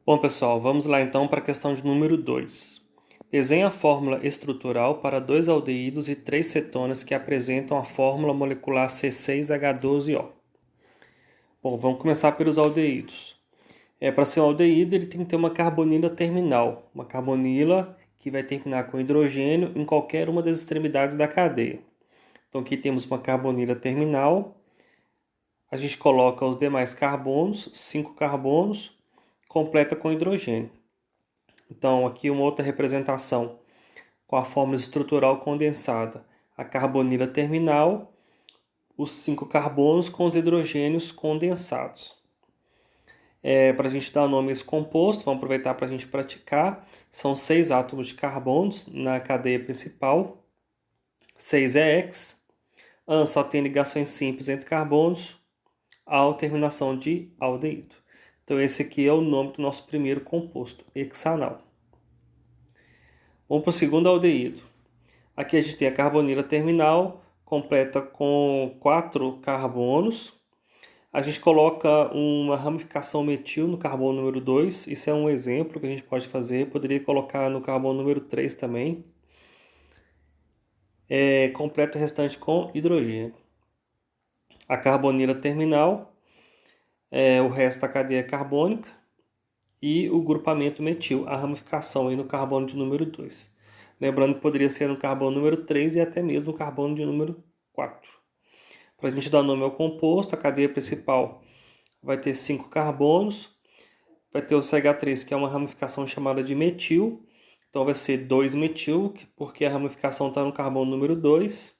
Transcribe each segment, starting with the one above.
Bom, pessoal, vamos lá então para a questão de número 2. Desenhe a fórmula estrutural para 2 aldeídos e 3 cetonas que apresentam a fórmula molecular C6H12O. Bom, vamos começar pelos aldeídos. Para ser um aldeído, ele tem que ter uma carbonila terminal, uma carbonila que vai terminar com hidrogênio em qualquer uma das extremidades da cadeia. Então aqui temos uma carbonila terminal, a gente coloca os demais carbonos, 5 carbonos, completa com hidrogênio. Então, aqui uma outra representação com a fórmula estrutural condensada. A carbonila terminal, os 5 carbonos com os hidrogênios condensados. Para a gente dar nome a esse composto, vamos aproveitar para a gente praticar. São 6 átomos de carbonos na cadeia principal. 6 é X. AN só tem ligações simples entre carbonos. AL, terminação de aldeído. Então, esse aqui é o nome do nosso primeiro composto, hexanal. Vamos para o segundo aldeído. Aqui a gente tem a carbonila terminal, completa com 4 carbonos. A gente coloca uma ramificação metil no carbono número 2. Isso é um exemplo que a gente pode fazer. Poderia colocar no carbono número 3 também. Completa o restante com hidrogênio. A carbonila terminal, o resto da cadeia carbônica. E o grupamento metil, a ramificação aí no carbono de número 2. Lembrando que poderia ser no carbono número 3 e até mesmo no carbono de número 4. Para a gente dar nome ao composto, a cadeia principal vai ter 5 carbonos. Vai ter o CH3, que é uma ramificação chamada de metil. Então vai ser 2-metil, porque a ramificação está no carbono número 2.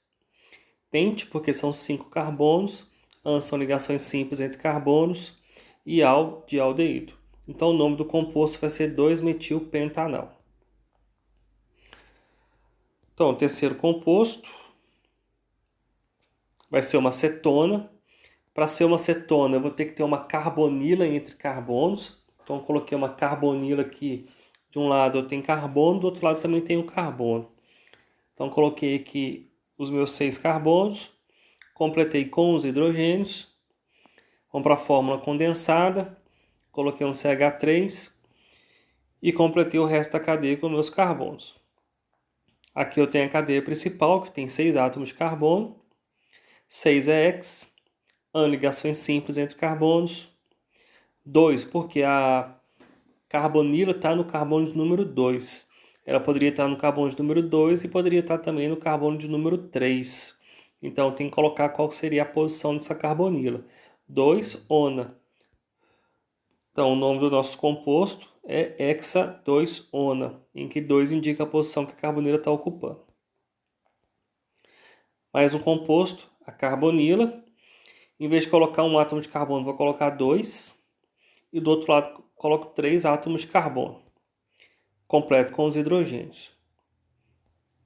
Pente, porque são 5 carbonos. AN são ligações simples entre carbonos. E AL de aldeído. Então o nome do composto vai ser 2-metilpentanal. Então o terceiro composto vai ser uma cetona. Para ser uma cetona eu vou ter que ter uma carbonila entre carbonos. Então eu coloquei uma carbonila aqui. De um lado eu tenho carbono, do outro lado também tenho carbono. Então coloquei aqui os meus 6 carbonos. Completei com os hidrogênios. Vamos para a fórmula condensada. Coloquei um CH3 e completei o resto da cadeia com meus carbonos. Aqui eu tenho a cadeia principal, que tem 6 átomos de carbono. 6 é X. AN, ligações simples entre carbonos. 2, porque a carbonila está no carbono de número 2. Ela poderia estar no carbono de número 2 e poderia estar também no carbono de número 3. Então tem que colocar qual seria a posição dessa carbonila. 2-ona. Então, o nome do nosso composto é hexa-2-ona, em que 2 indica a posição que a carbonila está ocupando. Mais um composto, a carbonila. Em vez de colocar um átomo de carbono, vou colocar 2. E do outro lado, coloco 3 átomos de carbono. Completo com os hidrogênios.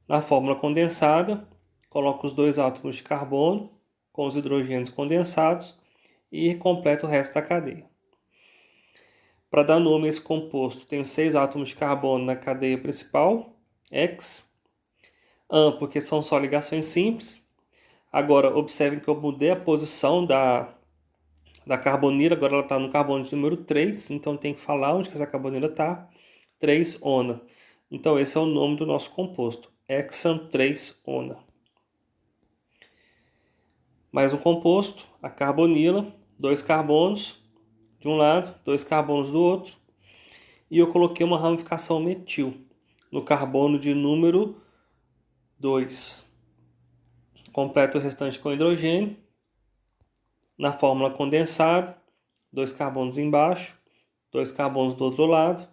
Na fórmula condensada, coloco os 2 átomos de carbono com os hidrogênios condensados e completo o resto da cadeia. Para dar nome a esse composto, tenho 6 átomos de carbono na cadeia principal, X. AN, porque são só ligações simples. Agora, observem que eu mudei a posição da carbonila, agora ela está no carbono de número 3, então tem que falar onde que essa carbonila está. 3-ona. Então, esse é o nome do nosso composto, hexan 3-ona. Mais um composto, a carbonila, 2 carbonos de um lado, 2 carbonos do outro. E eu coloquei uma ramificação metil no carbono de número 2. Completo o restante com hidrogênio. Na fórmula condensada, 2 carbonos embaixo, 2 carbonos do outro lado.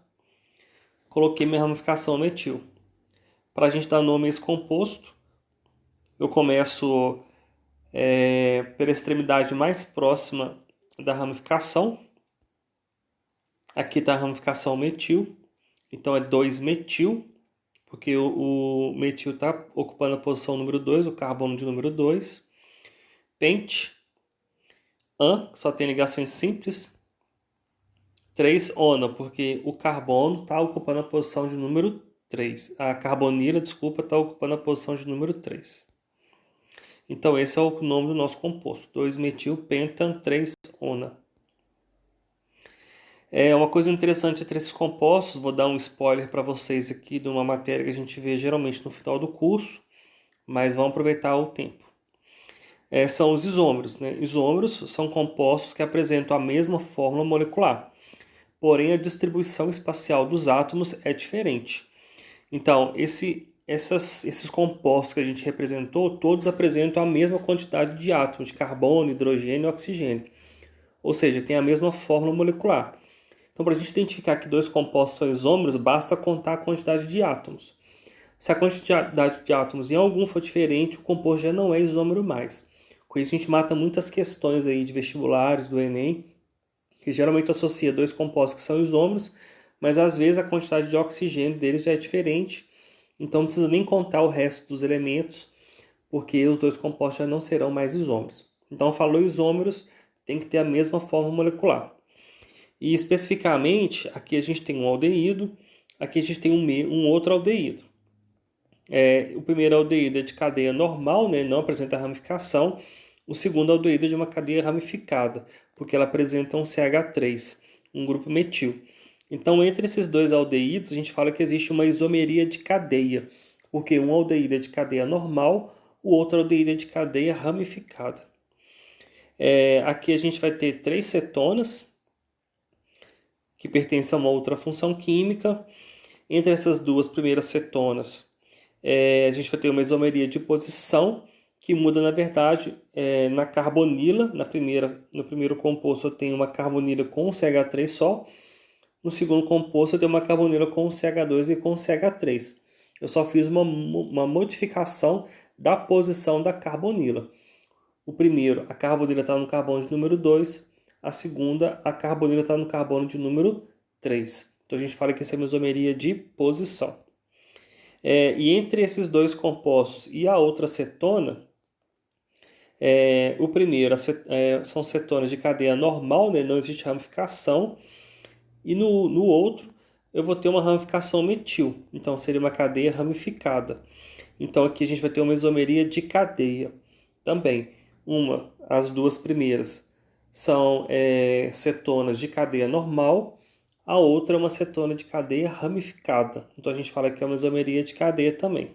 Coloquei minha ramificação metil. Para a gente dar nome a esse composto, eu começo pela extremidade mais próxima da ramificação. Aqui está a ramificação metil, então é 2-metil, porque o metil está ocupando a posição número 2, o carbono de número 2. Pente, AN, que só tem ligações simples. 3-ona, porque o carbono está ocupando a posição de número 3. A carbonila, desculpa, está ocupando a posição de número 3. Então esse é o nome do nosso composto, 2-metilpentan 3-ona. Uma coisa interessante entre esses compostos, vou dar um spoiler para vocês aqui de uma matéria que a gente vê geralmente no final do curso, mas vamos aproveitar o tempo. São os isômeros, né? Isômeros são compostos que apresentam a mesma fórmula molecular, porém a distribuição espacial dos átomos é diferente. Então, esses compostos que a gente representou, todos apresentam a mesma quantidade de átomos de carbono, hidrogênio e oxigênio. Ou seja, tem a mesma fórmula molecular. Então, para a gente identificar que dois compostos são isômeros, basta contar a quantidade de átomos. Se a quantidade de átomos em algum for diferente, o composto já não é isômero mais. Com isso, a gente mata muitas questões aí de vestibulares, do Enem, que geralmente associa dois compostos que são isômeros, mas às vezes a quantidade de oxigênio deles já é diferente, então não precisa nem contar o resto dos elementos, porque os dois compostos já não serão mais isômeros. Então, falou isômeros, tem que ter a mesma forma molecular. E especificamente, aqui a gente tem um aldeído, aqui a gente tem um outro aldeído. O primeiro aldeído é de cadeia normal, né, não apresenta ramificação. O segundo aldeído é de uma cadeia ramificada, porque ela apresenta um CH3, um grupo metil. Então, entre esses dois aldeídos, a gente fala que existe uma isomeria de cadeia, porque um aldeído é de cadeia normal, o outro aldeído é de cadeia ramificada. Aqui a gente vai ter 3 cetonas, que pertencem a uma outra função química. Entre essas duas primeiras cetonas, a gente vai ter uma isomeria de posição, que muda, na verdade, na carbonila. No primeiro composto eu tenho uma carbonila com CH3 só. No segundo composto eu tenho uma carbonila com CH2 e com CH3. Eu só fiz uma modificação da posição da carbonila. O primeiro, a carbonila está no carbono de número 2. A segunda, a carbonila está no carbono de número 3. Então a gente fala que essa é uma isomeria de posição. E entre esses dois compostos e a outra cetona, o primeiro são cetonas de cadeia normal, né? Não existe ramificação. E no outro eu vou ter uma ramificação metil, então seria uma cadeia ramificada. Então aqui a gente vai ter uma isomeria de cadeia também. As duas primeiras são cetonas de cadeia normal, a outra é uma cetona de cadeia ramificada. Então a gente fala que é uma isomeria de cadeia também.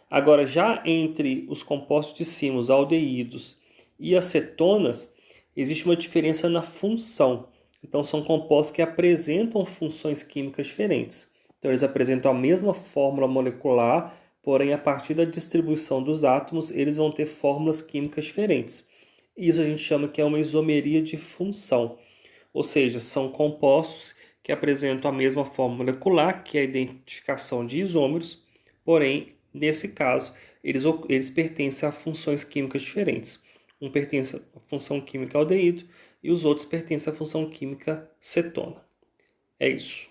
Agora, já entre os compostos de cima, os aldeídos e as cetonas, existe uma diferença na função. Então, são compostos que apresentam funções químicas diferentes. Então, eles apresentam a mesma fórmula molecular, porém, a partir da distribuição dos átomos, eles vão ter fórmulas químicas diferentes. Isso a gente chama que é uma isomeria de função. Ou seja, são compostos que apresentam a mesma fórmula molecular, que é a identificação de isômeros, porém, nesse caso, eles pertencem a funções químicas diferentes. Um pertence à função química aldeído e os outros pertencem à função química cetona. É isso.